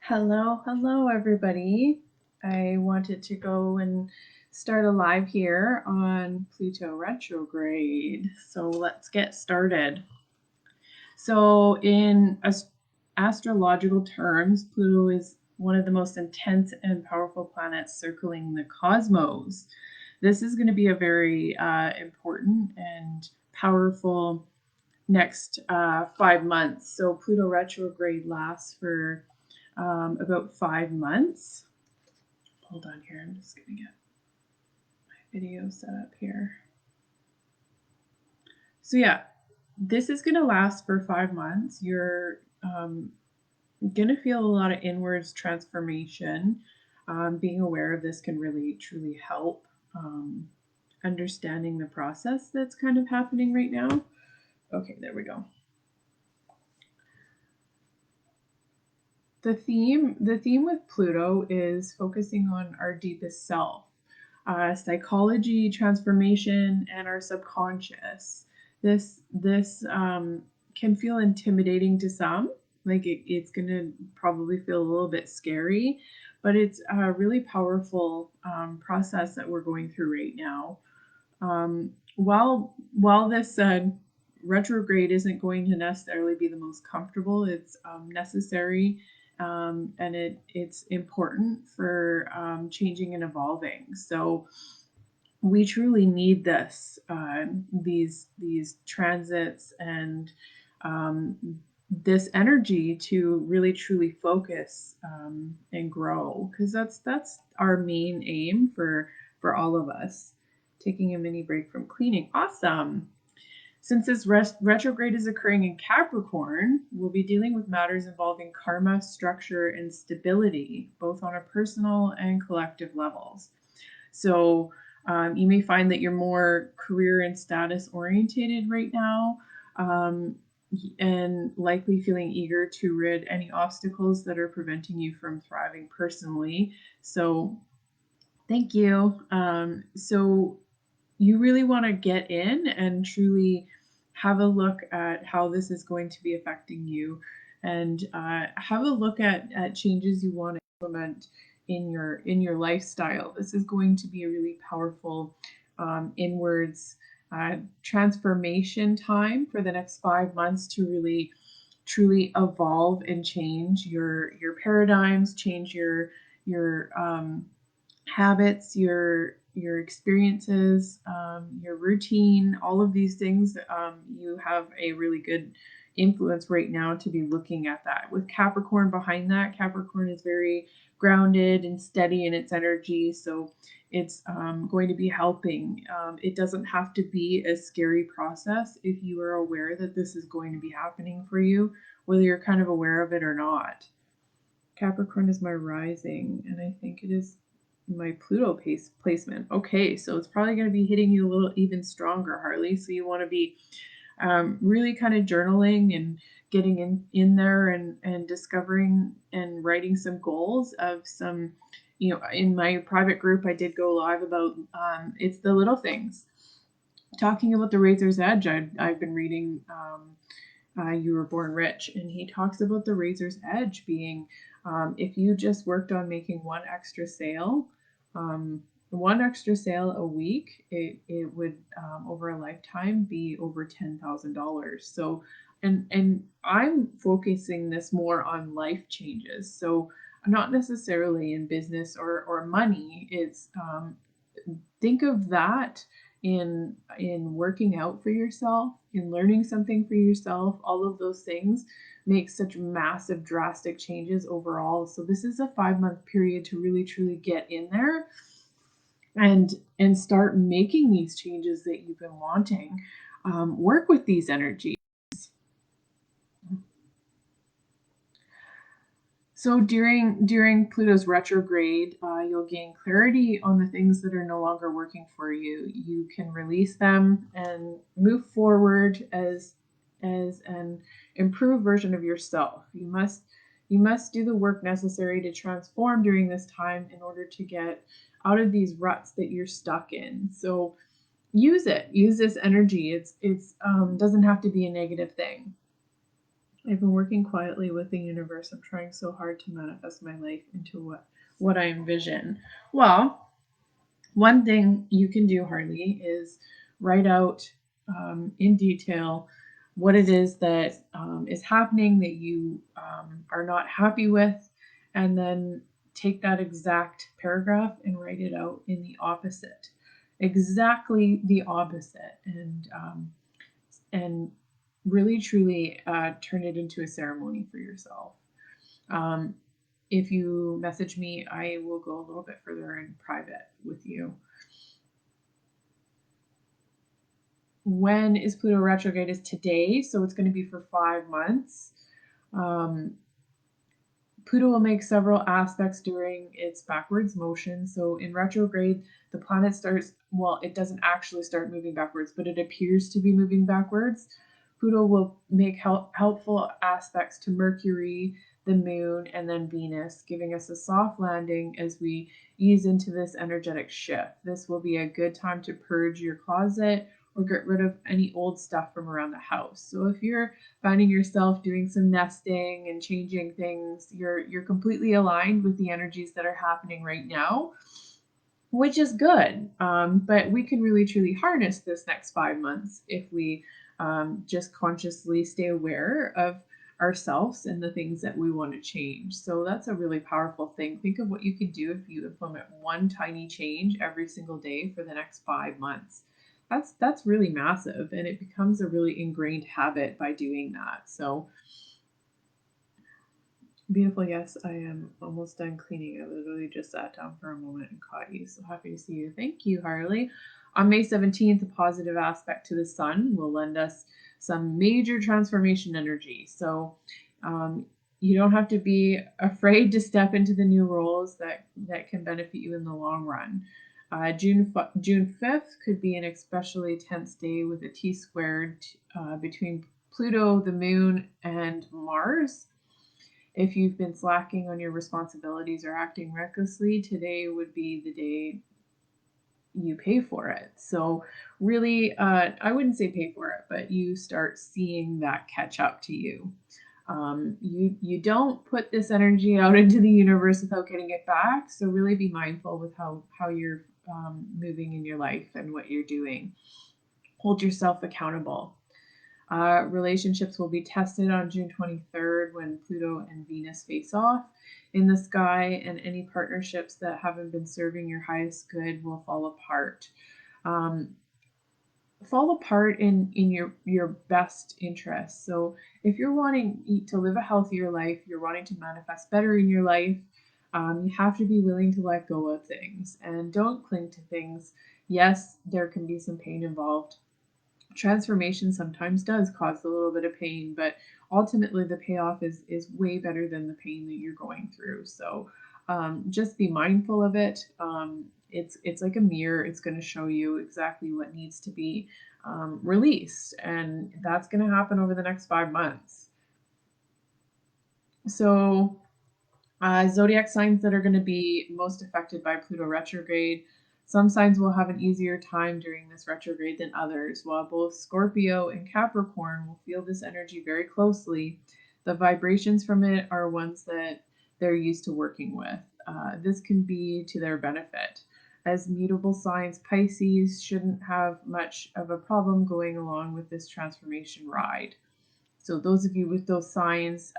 Hello, everybody. I wanted to go and start a live here on Pluto Retrograde. So let's get started. So, in astrological terms, Pluto is one of the most intense and powerful planets circling the cosmos. This is going to be a very important and powerful next 5 months. So, Pluto Retrograde lasts for about 5 months. Hold on here, I'm just gonna get my video set up here. So yeah, this is gonna last for 5 months. You're gonna feel a lot of inwards transformation. Being aware of this can really truly help understanding the process that's kind of happening right now. Okay, there we go. The theme with Pluto is focusing on our deepest self, psychology, transformation, and our subconscious. This can feel intimidating to some. Like it's gonna probably feel a little bit scary, but it's a really powerful process that we're going through right now. While this retrograde isn't going to necessarily be the most comfortable, it's necessary, and it's important for changing and evolving. So we truly need these transits and this energy to really truly focus and grow, because that's our main aim for all of us. Taking a mini break from cleaning. Awesome. Since this retrograde is occurring in Capricorn, we'll be dealing with matters involving karma, structure, and stability, both on a personal and collective levels. So you may find that you're more career and status orientated right now, and likely feeling eager to rid any obstacles that are preventing you from thriving personally. So thank you. So you really want to get in and truly have a look at how this is going to be affecting you, and have a look at changes you want to implement in your lifestyle. This is going to be a really powerful inwards transformation time for the next 5 months to really truly evolve and change your paradigms, change your habits, your experiences, your routine, all of these things. You have a really good influence right now to be looking at that. With Capricorn behind that, Capricorn is very grounded and steady in its energy, so it's going to be helping. It doesn't have to be a scary process if you are aware that this is going to be happening for you, whether you're kind of aware of it or not. Capricorn is my rising, and I think it is my Pluto placement. Okay, so it's probably going to be hitting you a little even stronger, Harley. So you want to be really kind of journaling and getting in there and discovering and writing some goals of some, in my private group, I did go live about it's the little things. Talking about the Razor's Edge, I've been reading You Were Born Rich, and he talks about the Razor's Edge being if you just worked on making one extra sale a week, it would over a lifetime be over $10,000. So, and I'm focusing this more on life changes. So not necessarily in business or money. It's think of that in working out for yourself, in learning something for yourself. All of those things make such massive drastic changes overall. So this is a 5 month period to really truly get in there and start making these changes that you've been wanting. Work with these energies. So during Pluto's retrograde, you'll gain clarity on the things that are no longer working for you. You can release them and move forward as an improved version of yourself. You must do the work necessary to transform during this time in order to get out of these ruts that you're stuck in. So use this energy. It's doesn't have to be a negative thing. I've been working quietly with the universe. I'm trying so hard to manifest my life into what I envision. Well, one thing you can do, Harley, is write out in detail what it is that is happening that you are not happy with, and then take that exact paragraph and write it out in the opposite, exactly the opposite, and really truly turn it into a ceremony for yourself. Um, if you message me, I will go a little bit further in private with you. When is Pluto retrograde? Is today, so it's going to be for 5 months. Um, Pluto will make several aspects during its backwards motion. So in retrograde, the planet starts, well, it doesn't actually start moving backwards, but it appears to be moving backwards. Pluto will make helpful aspects to Mercury, the moon, and then Venus, giving us a soft landing as we ease into this energetic shift. This will be a good time to purge your closet or get rid of any old stuff from around the house. So if you're finding yourself doing some nesting and changing things, you're completely aligned with the energies that are happening right now, which is good. But we can really truly harness this next 5 months if we just consciously stay aware of ourselves and the things that we want to change. So that's a really powerful thing. Think of what you could do if you implement one tiny change every single day for the next 5 months. That's really massive, and it becomes a really ingrained habit by doing that. So beautiful. Yes, I am almost done cleaning. I literally just sat down for a moment and caught you. So happy to see you. Thank you, Harley. On May 17th, a positive aspect to the sun will lend us some major transformation energy. So you don't have to be afraid to step into the new roles that can benefit you in the long run. June 5th could be an especially tense day with a T squared between Pluto, the moon, and Mars. If you've been slacking on your responsibilities or acting recklessly, today would be the day you pay for it. So, really, I wouldn't say pay for it, but you start seeing that catch up to you. You don't put this energy out into the universe without getting it back. So, really be mindful with how you're moving in your life and what you're doing. Hold yourself accountable. Relationships will be tested on June 23rd when Pluto and Venus face off in the sky, and any partnerships that haven't been serving your highest good will fall apart. Um, Fall apart in your best interest. So if you're wanting to live a healthier life, you're wanting to manifest better in your life, you have to be willing to let go of things and don't cling to things. Yes, there can be some pain involved. Transformation sometimes does cause a little bit of pain, but ultimately the payoff is way better than the pain that you're going through. So just be mindful of it. It's like a mirror. It's going to show you exactly what needs to be released, and that's going to happen over the next 5 months. So zodiac signs that are going to be most affected by Pluto retrograde. Some signs will have an easier time during this retrograde than others. While both Scorpio and Capricorn will feel this energy very closely, the vibrations from it are ones that they're used to working with. This can be to their benefit. As mutable signs, Pisces shouldn't have much of a problem going along with this transformation ride. So those of you with those signs,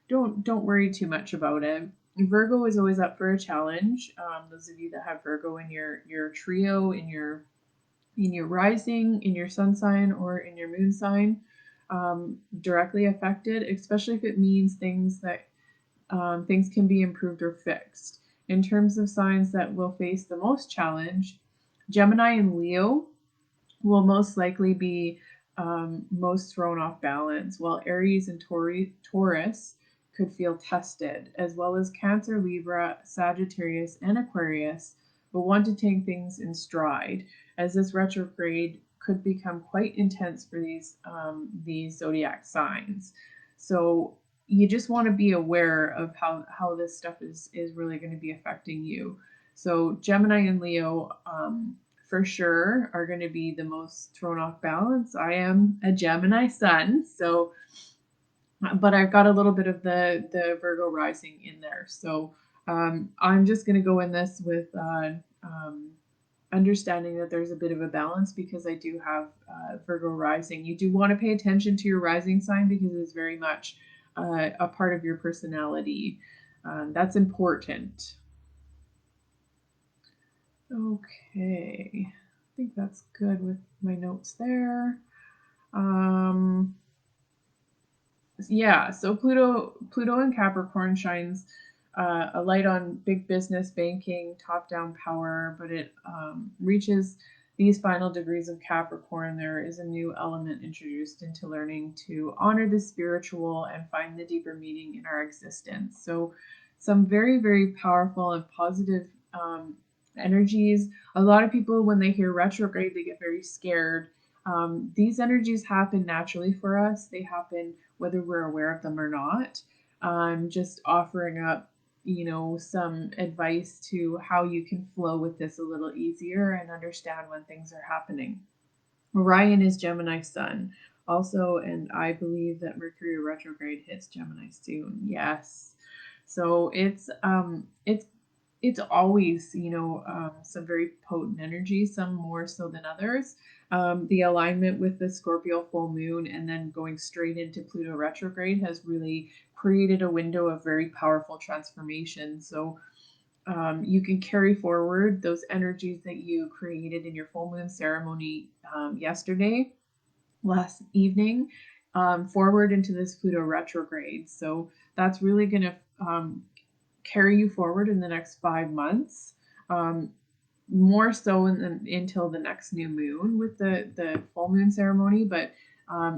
don't worry too much about it. Virgo is always up for a challenge. Those of you that have Virgo in your trio, in your rising, in your sun sign, or in your moon sign, directly affected, especially if it means things can be improved or fixed. In terms of signs that will face the most challenge, Gemini and Leo will most likely be most thrown off balance, while Aries and Taurus could feel tested, as well as Cancer, Libra, Sagittarius, and Aquarius will want to take things in stride, as this retrograde could become quite intense for these zodiac signs. So you just want to be aware of how this stuff is really going to be affecting you. So Gemini and Leo, for sure, are going to be the most thrown off balance. I am a Gemini sun, so but I've got a little bit of the Virgo rising in there. So I'm just going to go in this with understanding that there's a bit of a balance because I do have Virgo rising. You do want to pay attention to your rising sign because it's very much a part of your personality. That's important. Okay, I think that's good with my notes there. Um, yeah, so Pluto in Capricorn shines a light on big business, banking, top-down power, but it reaches these final degrees of Capricorn. There is a new element introduced into learning to honor the spiritual and find the deeper meaning in our existence. So, some very, very powerful and positive energies. A lot of people, when they hear retrograde, they get very scared. These energies happen naturally for us. They happen whether we're aware of them or not. Just offering up, some advice to how you can flow with this a little easier and understand when things are happening. Orion is Gemini sun also, and I believe that Mercury retrograde hits Gemini soon. Yes. So it's always, some very potent energy, some more so than others. The alignment with the Scorpio full moon and then going straight into Pluto retrograde has really created a window of very powerful transformation. So you can carry forward those energies that you created in your full moon ceremony yesterday, last evening, forward into this Pluto retrograde. So that's really going to carry you forward in the next 5 months. Um, More so until the next new moon with the full moon ceremony, but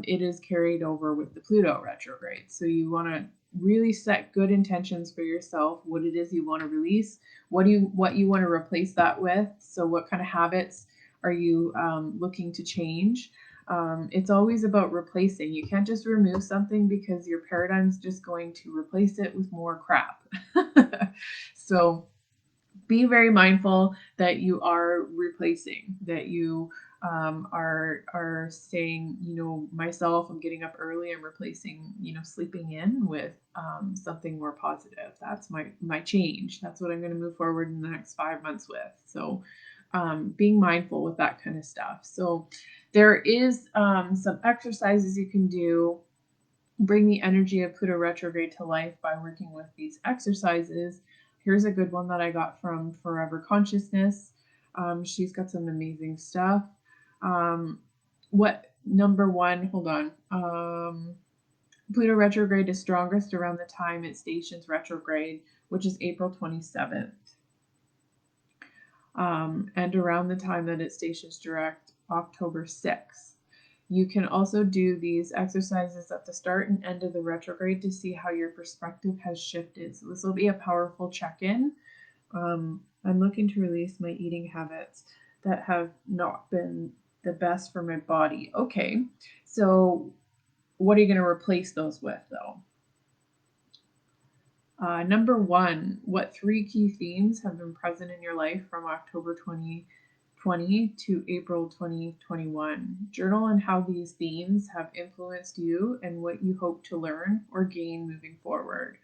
it is carried over with the Pluto retrograde. So you want to really set good intentions for yourself, what it is you want to release, what you want to replace that with. So what kind of habits are you looking to change? It's always about replacing. You can't just remove something because your paradigm's just going to replace it with more crap. So be very mindful that you are replacing, that you are saying, myself, I'm getting up early, I'm replacing, sleeping in with something more positive. That's my change. That's what I'm going to move forward in the next 5 months with. So being mindful with that kind of stuff. So there is some exercises you can do. Bring the energy of Pluto retrograde to life by working with these exercises. Here's a good one that I got from Forever Consciousness. She's got some amazing stuff. What number one? Hold on. Pluto retrograde is strongest around the time it stations retrograde, which is April 27th. And around the time that it stations direct, October 6th. You can also do these exercises at the start and end of the retrograde to see how your perspective has shifted. So this will be a powerful check-in. I'm looking to release my eating habits that have not been the best for my body. Okay, so what are you going to replace those with, though? Number one, what three key themes have been present in your life from October 2020 to April 2021? Journal on how these themes have influenced you and what you hope to learn or gain moving forward.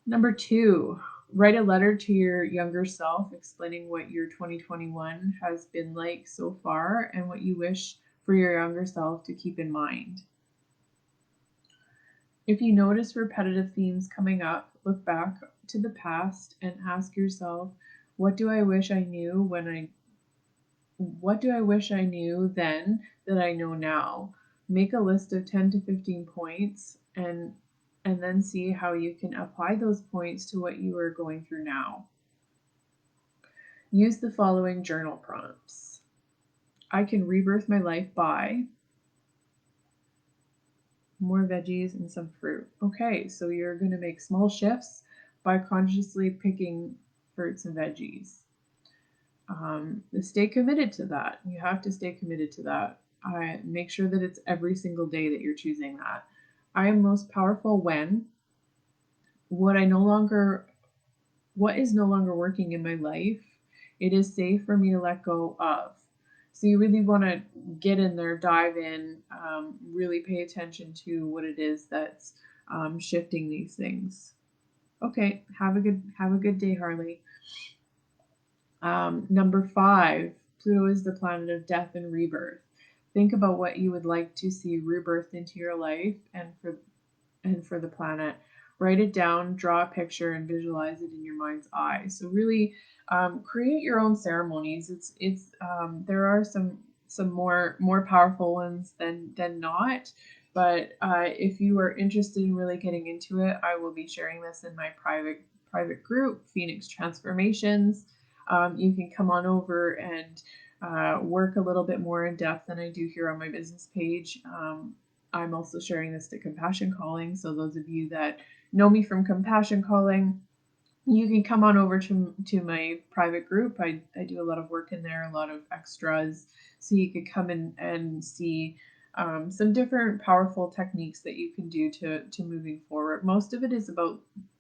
Number two, write a letter to your younger self explaining what your 2021 has been like so far and what you wish for your younger self to keep in mind. If you notice repetitive themes coming up, look back to the past and ask yourself, what do I wish I knew then that I know now? Make a list of 10 to 15 points and then see how you can apply those points to what you are going through now. Use the following journal prompts. I can rebirth my life by more veggies and some fruit. Okay, so you're going to make small shifts by consciously picking fruits and veggies. Stay committed to that. You have to stay committed to that. Make sure that it's every single day that you're choosing that. I am most powerful when what is no longer working in my life, it is safe for me to let go of. So you really want to get in there, dive in, really pay attention to what it is that's shifting these things. Okay, have a good day, Harley. Number 5, Pluto is the planet of death and rebirth. Think about what you would like to see rebirthed into your life and for the planet. Write it down, draw a picture, and visualize it in your mind's eye. So really, create your own ceremonies. It's there are some more powerful ones than not. But if you are interested in really getting into it, I will be sharing this in my private group, Phoenix Transformations. You can come on over and work a little bit more in depth than I do here on my business page. I'm also sharing this to Compassion Calling. So those of you that know me from Compassion Calling, you can come on over to my private group. I do a lot of work in there, a lot of extras. So you could come in and see some different powerful techniques that you can do to moving forward. Most of it is about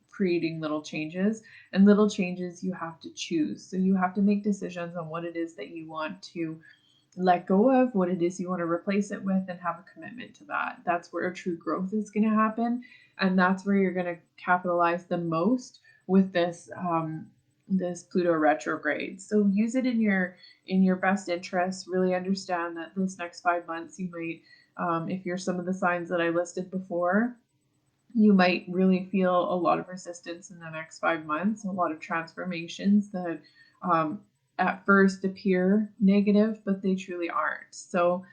creating little changes, and little changes you have to choose. So you have to make decisions on what it is that you want to let go of, what it is you want to replace it with, and have a commitment to that. That's where true growth is going to happen, and that's where you're going to capitalize the most with this Pluto retrograde. So use it in your best interest. Really understand that this next 5 months, you might, if you're some of the signs that I listed before, you might really feel a lot of resistance in the next 5 months, a lot of transformations that um, at first appear negative, but they truly aren't. So,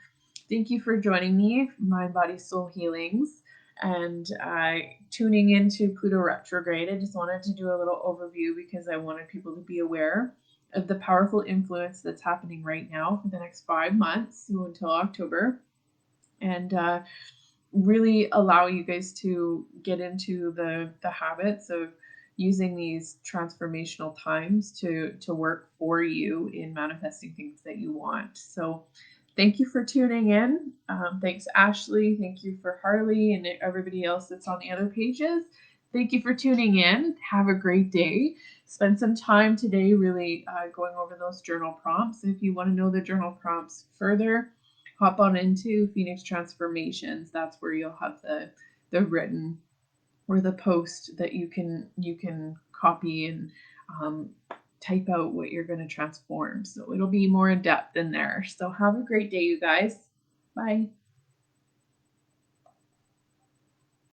thank you for joining me, Mind, Body, Soul Healings, and tuning into Pluto retrograde. I just wanted to do a little overview because I wanted people to be aware of the powerful influence that's happening right now for the next 5 months, so until October. And really allow you guys to get into the habits of using these transformational times to work for you in manifesting things that you want. So thank you for tuning in. Thanks, Ashley. Thank you for Harley and everybody else that's on the other pages. Thank you for tuning in. Have a great day. Spend some time today really going over those journal prompts. If you want to know the journal prompts further, hop on into Phoenix Transformations. That's where you'll have the written or the post that you can copy and um, type out what you're going to transform. So it'll be more in depth in there. So have a great day, you guys. Bye.